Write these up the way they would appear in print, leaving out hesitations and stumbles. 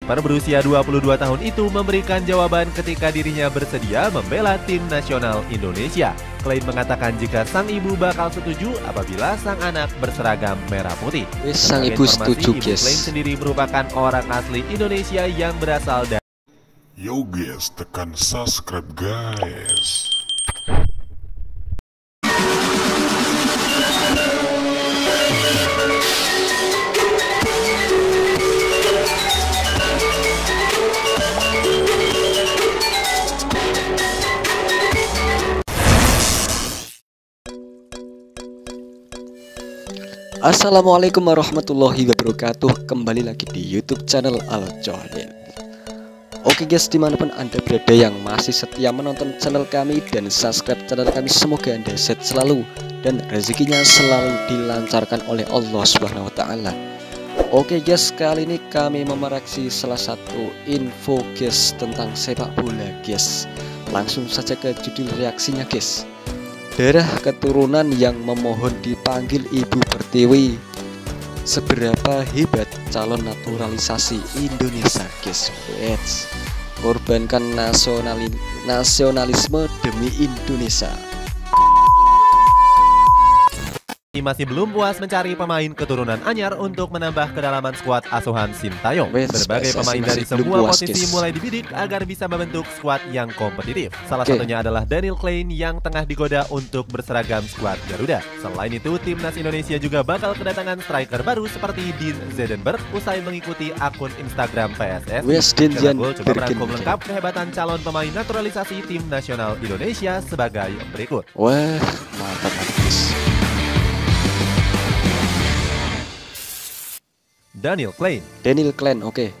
Kiper berusia 22 tahun itu memberikan jawaban ketika dirinya bersedia membela tim nasional Indonesia. Klein mengatakan jika sang ibu bakal setuju apabila sang anak berseragam merah putih. Sang ibu setuju, guys. Klein sendiri merupakan orang asli Indonesia yang berasal dari Yo guys, tekan subscribe guys. Assalamualaikum warahmatullahi wabarakatuh. Kembali lagi di YouTube channel Al Jalil. Oke guys, dimanapun anda berada yang masih setia menonton channel kami dan subscribe channel kami, semoga anda sehat selalu dan rezekinya selalu dilancarkan oleh Allah Subhanahu wa Ta'ala. Oke guys, kali ini kami memereaksi salah satu info guys tentang sepak bola guys. Langsung saja ke judul reaksinya guys. Darah keturunan yang memohon dipanggil Ibu Pertiwi. Seberapa hebat calon naturalisasi Indonesia guys. Korbankan nasionalisme demi Indonesia. Masih belum puas mencari pemain keturunan anyar untuk menambah kedalaman skuad asuhan Sintayong. Berbagai pemain dari semua posisi mulai dibidik agar bisa membentuk skuad yang kompetitif. Salah satunya adalah Daniel Klein yang tengah digoda untuk berseragam skuad Garuda. Selain itu, timnas Indonesia juga bakal kedatangan striker baru seperti Dean Zedenberg usai mengikuti akun Instagram PSSI. Coba merangkum lengkap kehebatan calon pemain naturalisasi tim nasional Indonesia sebagai berikut. Wah, mantap guys. Daniel Klein, oke.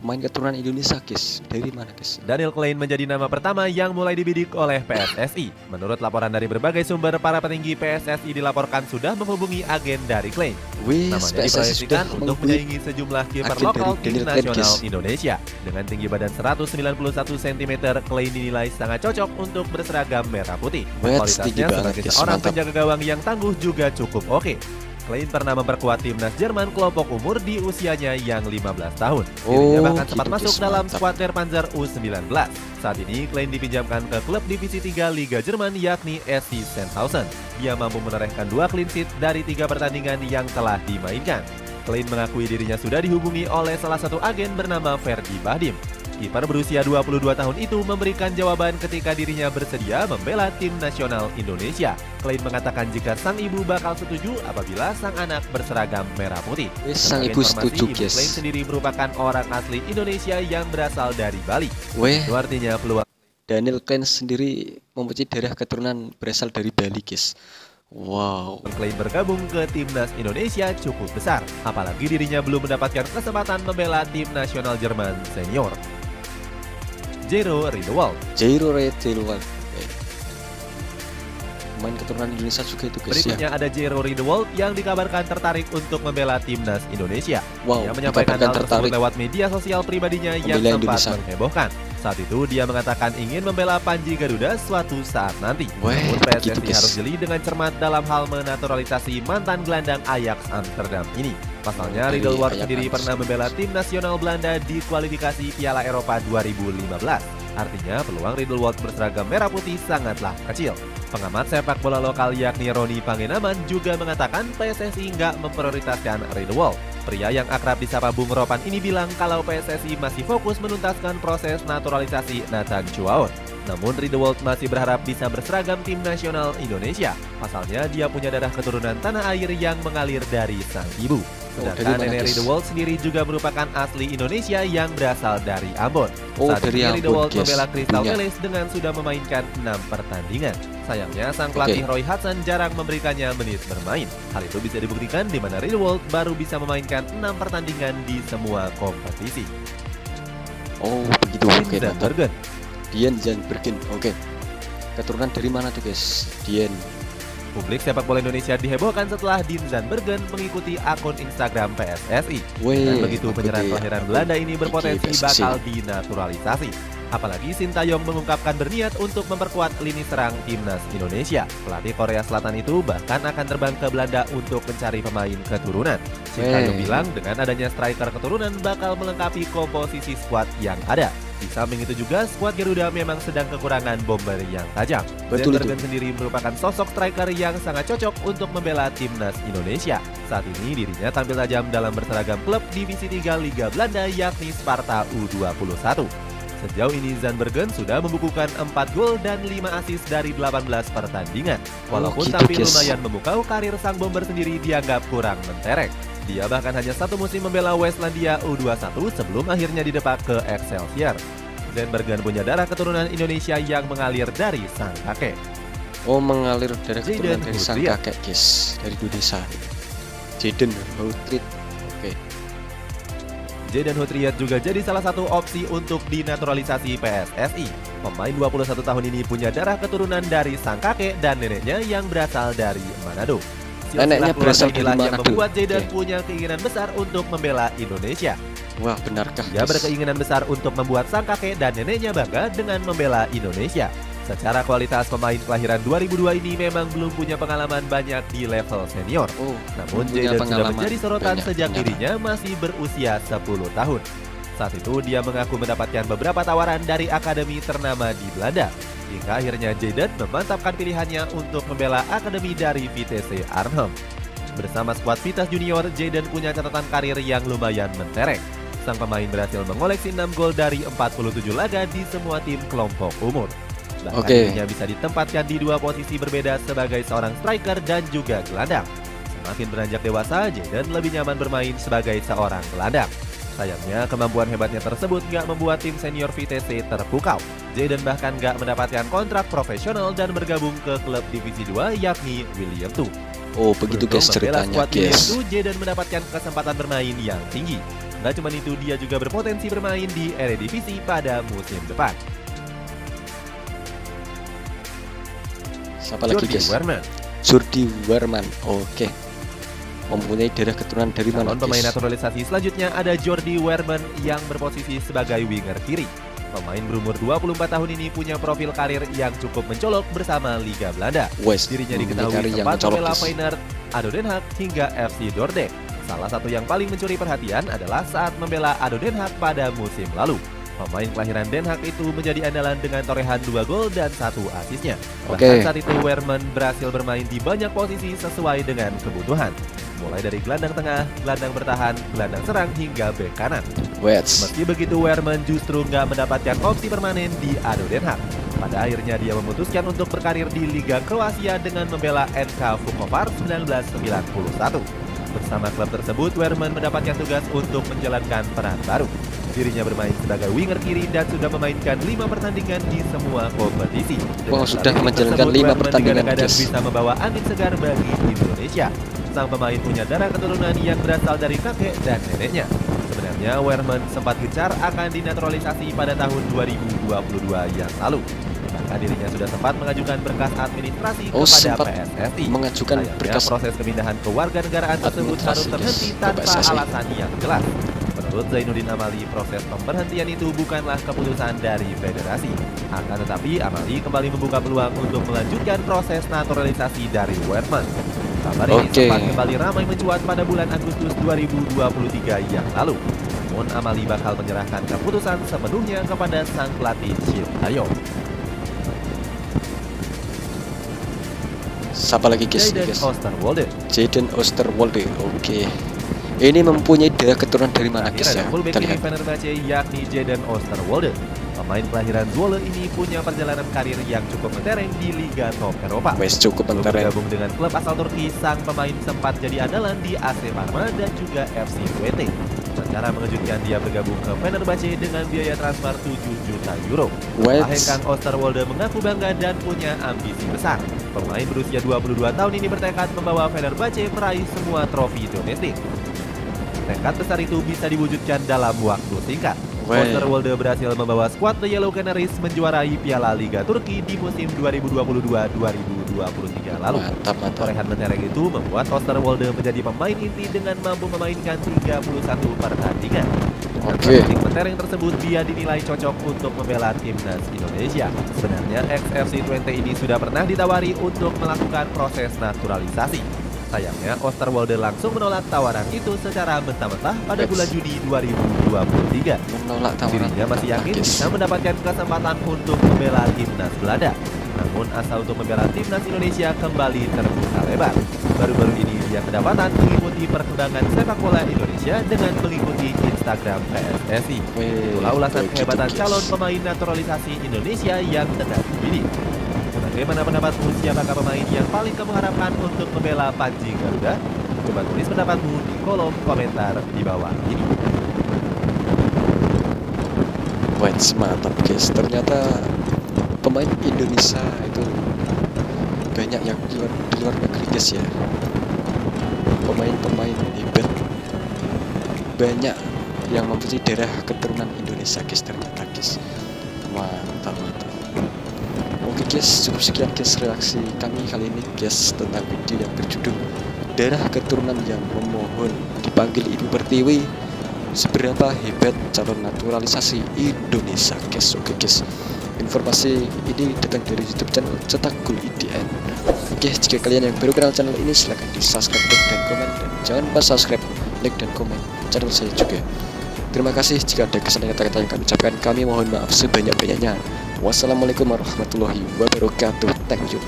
Pemain keturunan Indonesia guys. Dari mana guys? Daniel Klein menjadi nama pertama yang mulai dibidik oleh PSSI. Menurut laporan dari berbagai sumber, para petinggi PSSI dilaporkan sudah menghubungi agen dari Klein. Namanya diproyeksikan untuk menyaingi sejumlah kiper lokal tim nasional Indonesia. Dengan tinggi badan 191 cm, Klein dinilai sangat cocok untuk berseragam merah putih. Kualitasnya sebagai seorang penjaga gawang yang tangguh juga cukup oke. Klein pernah memperkuat timnas Jerman kelompok umur di usianya yang 15 tahun. Dirinya bahkan sempat masuk dalam skuad Der Panzer U19. Saat ini Klein dipinjamkan ke klub divisi 3 Liga Jerman yakni SC Sandhausen. Dia mampu menorehkan 2 clean sheet dari 3 pertandingan yang telah dimainkan. Klein mengakui dirinya sudah dihubungi oleh salah satu agen bernama Ferdi Bahdim. Kiper berusia 22 tahun itu memberikan jawaban ketika dirinya bersedia membela tim nasional Indonesia. Klein mengatakan jika sang ibu bakal setuju apabila sang anak berseragam merah putih. Sang ibu setuju guys. Klein sendiri merupakan orang asli Indonesia yang berasal dari Bali. Itu artinya peluang Daniel Klein sendiri mempunyai darah keturunan berasal dari Bali guys. Wow, Klein bergabung ke timnas Indonesia cukup besar. Apalagi dirinya belum mendapatkan kesempatan membela tim nasional Jerman senior. Jairo Riedewald. Pemain keturunan Indonesia juga itu guys. Berikutnya ada Jairo Riedewald yang dikabarkan tertarik untuk membela timnas Indonesia. Wow, dia menyampaikan hal tersebut lewat media sosial pribadinya yang sempat menghebohkan. Saat itu dia mengatakan ingin membela Panji Garuda suatu saat nanti. Namun PSSI harus jeli dengan cermat dalam hal menaturalisasi mantan gelandang Ajax Amsterdam ini. Pasalnya Riedewald sendiri pernah membela tim nasional Belanda di kualifikasi Piala Eropa 2015. Artinya peluang Riedewald berseragam merah putih sangatlah kecil. Pengamat sepak bola lokal yakni Roni Pangenaman juga mengatakan PSSI nggak memprioritaskan Riedewald. Pria yang akrab disapa Bung Ropan ini bilang kalau PSSI masih fokus menuntaskan proses naturalisasi Nathan Chuaon. Namun Riedewald masih berharap bisa berseragam tim nasional Indonesia. Pasalnya dia punya darah keturunan tanah air yang mengalir dari sang ibu. Sedangkan nenek Riedewald sendiri juga merupakan asli Indonesia yang berasal dari Ambon. Saat ini Riedewald membela Crystal Palace dengan sudah memainkan 6 pertandingan. Sayangnya sang pelatih Roy Hodgson jarang memberikannya menit bermain. Hal itu bisa dibuktikan di mana Riedewald baru bisa memainkan 6 pertandingan di semua kompetisi. Oh begitu, oke. Dean Zandbergen, oke. Keturunan dari mana tuh guys? Dean. Publik sepak bola Indonesia dihebohkan setelah Dean Zandbergen mengikuti akun Instagram PSSI. Dan begitu penyerang kelahiran Belanda ini berpotensi bakal dinaturalisasi. Apalagi Sintayong mengungkapkan berniat untuk memperkuat lini serang timnas Indonesia. Pelatih Korea Selatan itu bahkan akan terbang ke Belanda untuk mencari pemain keturunan. Sintayong bilang dengan adanya striker keturunan bakal melengkapi komposisi skuad yang ada. Di samping itu juga, skuad Garuda memang sedang kekurangan bomber yang tajam. Zen Bergen sendiri merupakan sosok striker yang sangat cocok untuk membela timnas Indonesia. Saat ini dirinya tampil tajam dalam berseragam klub Divisi 3 Liga Belanda yakni Sparta U21. Sejauh ini Zen Bergen sudah membukukan 4 gol dan 5 assist dari 18 pertandingan. Walaupun tampil lumayan memukau, karir sang bomber sendiri dianggap kurang mentereng. Dia bahkan hanya satu musim membela Westlandia U21 sebelum akhirnya didepak ke Excelsior. Zen Bergen punya darah keturunan Indonesia yang mengalir dari sang kakek. Oh, mengalir darah keturunan dari sang kakek, guys, dari Indonesia. Jayden Hutriat. Oke. Jayden Hutriat juga jadi salah satu opsi untuk dinaturalisasi PSSI. Pemain 21 tahun ini punya darah keturunan dari sang kakek dan neneknya yang berasal dari Manado. Neneknya berasal dari Manado. Yang membuat Jayden punya keinginan besar untuk membela Indonesia. Wah, benarkah? Dia berkeinginan besar untuk membuat sang kakek dan neneknya bangga dengan membela Indonesia. Secara kualitas pemain kelahiran 2002 ini memang belum punya pengalaman banyak di level senior. Namun Jayden sudah menjadi sorotan sejak dirinya masih berusia 10 tahun. Saat itu dia mengaku mendapatkan beberapa tawaran dari akademi ternama di Belanda. Hingga akhirnya Jayden memantapkan pilihannya untuk membela akademi dari Vitesse Arnhem. Bersama skuad Vitesse Junior, Jayden punya catatan karir yang lumayan mentereng. Sang pemain berhasil mengoleksi 6 gol dari 47 laga di semua tim kelompok umur. Bahkan dirinya bisa ditempatkan di dua posisi berbeda sebagai seorang striker dan juga gelandang. Semakin beranjak dewasa, Jayden lebih nyaman bermain sebagai seorang gelandang. Sayangnya, kemampuan hebatnya tersebut gak membuat tim senior Vitesse terpukau. Jayden bahkan gak mendapatkan kontrak profesional dan bergabung ke klub Divisi 2 yakni William II. Oh, begitu guys ceritanya, guys. Jayden mendapatkan kesempatan bermain yang tinggi. Gak cuma itu, dia juga berpotensi bermain di Eredivisie pada musim depan. Siapa lagi, guys? Jordi Werman. Oke. Mempunyai darah keturunan dari mana, guys? Pemain naturalisasi selanjutnya ada Jordi Werman yang berposisi sebagai winger kiri. Pemain berumur 24 tahun ini punya profil karir yang cukup mencolok bersama Liga Belanda. Dirinya diketahui sempat membela Feyenoord, ADO Den Haag hingga FC Dordrecht. Salah satu yang paling mencuri perhatian adalah saat membela ADO Den Haag pada musim lalu. Pemain kelahiran Den Haag itu menjadi andalan dengan torehan 2 gol dan 1 asisnya. Bahkan saat itu Werman berhasil bermain di banyak posisi sesuai dengan kebutuhan. Mulai dari gelandang tengah, gelandang bertahan, gelandang serang hingga bek kanan. Meski begitu, Werman justru nggak mendapatkan opsi permanen di ADO Den Haag. Pada akhirnya dia memutuskan untuk berkarir di Liga Kroasia dengan membela NK Vukovar 1991. Bersama klub tersebut, Werman mendapatkan tugas untuk menjalankan peran baru. Dirinya bermain sebagai winger kiri dan sudah memainkan 5 pertandingan di semua kompetisi. Sudah menjalankan 5 pertandingan, guys. Bisa membawa angin segar bagi Indonesia. Sang pemain punya darah keturunan yang berasal dari kakek dan neneknya. Sebenarnya Werman sempat gencar akan dinaturalisasi pada tahun 2022 yang lalu. Bahkan dirinya sudah sempat mengajukan berkas administrasi kepada PSSI. Mengajukan berkas proses pemindahan kewarganegaraan tersebut harus terhenti tanpa alasan yang jelas. Menurut Zainuddin Amali, proses pemberhentian itu bukanlah keputusan dari federasi. Akan tetapi, Amali kembali membuka peluang untuk melanjutkan proses naturalisasi dari Werman. Kabar ini sempat kembali ramai mencuat pada bulan Agustus 2023 yang lalu. Namun Amali bakal menyerahkan keputusan sepenuhnya kepada sang pelatih Sintayong. Siapa lagi, guys? Jayden Oosterwolde. Jayden Oosterwolde. Oke. Ini mempunyai darah keturunan dari mana, guys, ya? Fullback kiri Fenerbahce yakni Jayden Oosterwolde. Pemain kelahiran Zwolle ini punya perjalanan karir yang cukup mentereng di Liga Top Eropa. Cukup mentereng. Bergabung dengan klub asal Turki, sang pemain sempat jadi andalan di AC Parma dan juga FC Twente. Secara mengejutkan, dia bergabung ke Fenerbahce dengan biaya transfer 7 juta euro. Kang Oosterwolde mengaku bangga dan punya ambisi besar. Pemain berusia 22 tahun ini bertekad membawa Fenerbahce meraih semua trofi domestik. Tekad besar itu bisa diwujudkan dalam waktu singkat. Oosterwolde berhasil membawa skuad The Yellow Canaries menjuarai Piala Liga Turki di musim 2022-2023 lalu. Torehan mentereng itu membuat Oosterwolde menjadi pemain inti dengan mampu memainkan 31 pertandingan. Dengan Di mentereng tersebut dia dinilai cocok untuk membela timnas Indonesia. Sebenarnya ex-FC Twente ini sudah pernah ditawari untuk melakukan proses naturalisasi. Sayangnya Oosterwolde langsung menolak tawaran itu secara mentah-mentah pada bulan Juni 2023. Dirinya masih yakin bisa mendapatkan kesempatan untuk membela timnas Belanda. Namun asa untuk membela timnas Indonesia kembali terbuka lebar. Baru-baru ini dia kedapatan mengikuti perkembangan sepak bola Indonesia dengan mengikuti Instagram PSSI. Itulah ulasan kehebatan calon pemain naturalisasi Indonesia yang tengah dipilih. Bagaimana pendapatmu? Siapakah pemain yang paling kamu harapkan untuk membela Panji Garuda? Coba tulis pendapatmu di kolom komentar di bawah ini. Wah, mantap guys, ternyata pemain Indonesia itu banyak yang di luar negeri guys ya. Pemain-pemain hebat banyak yang mempunyai darah keturunan Indonesia guys, ternyata guys. Mantap. Oke guys, cukup sekian guys reaksi kami kali ini guys tentang video yang berjudul Darah Keturunan yang Memohon Dipanggil Ibu Pertiwi, seberapa hebat calon naturalisasi Indonesia guys. Oke guys, informasi ini datang dari YouTube channel Cetak Gol IDN. Oke, jika kalian yang baru kenal channel ini silahkan di subscribe, like, dan komen, dan jangan lupa subscribe, like, dan komen channel saya juga. Terima kasih. Jika ada kesalahan kata-kata yang kami ucapkan, kami mohon maaf sebanyak-banyaknya. Wassalamualaikum warahmatullahi wabarakatuh. Thank you.